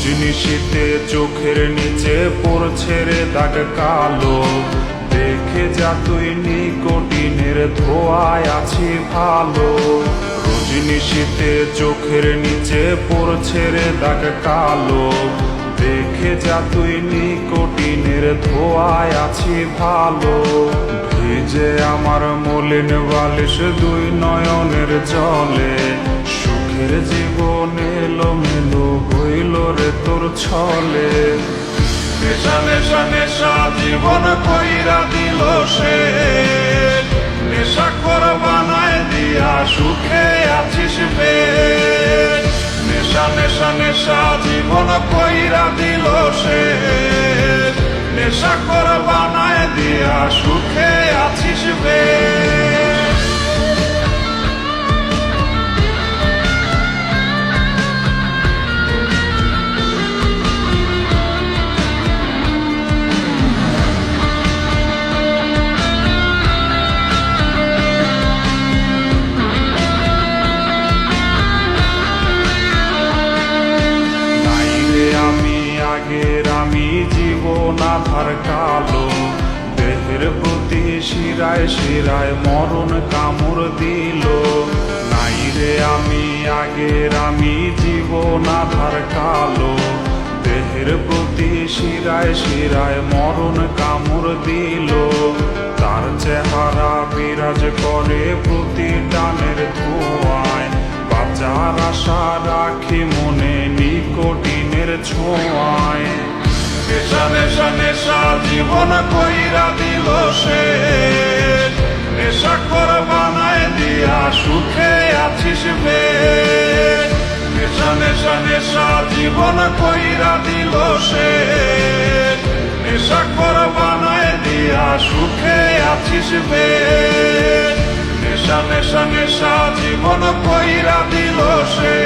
রজনীশীতে চোখের নিচে পড়ছে রে দাগ কালো, দেখে যা তুই নিকোটিনের ধোঁয়ায় আছি ভালো। রজনীশীতে চোখের নিচে পড়ছে রে দাগ কালো, দেখে যা তুই নিকোটিনের ধোঁয়ায় আছি ভালো। ভিজে আমার মলিন বালিশ দুই নয়নের জলে, সুখের জীবন এলো মেলো হইল রে তোর ছলে। নেশা নেশা নেশা জীবন কইরা দিল সে, নেশা কর বানায় দিয়া সুখে আছিস বেশ। নেশা নেশা নেশা জীবন কইরা দিল সে, নেশা কর বানায় দিয়া সুখে আছিস বেশ। আমি জীবন আধার কালো, দেহের প্রতি শিরায় শিরায় মরণ কামড় দিল। নাই রে আমি আগের আমি জীবন আধার কালো, দেহের প্রতি শিরায় শিরায় মরণ কামড় দিল। তার চেহারা বিরাজ করে প্রতি টানের ধোঁয়ায়, বাঁচার আশা রাখি মনে নিকোটিনের ছোঁয়ায়। নেশা নেশা নেশা জীবন কইরা দিল সে, নেশা কর বানায় দিয়া সুখে আছিস বেশ। নেশা নেশা নেশা জীবন কইরা দিল সে, নেশা কর বানায় দিয়া সুখে আছিস বেশ। নেশা নেশা নেশা জীবন কইরা দিল সে।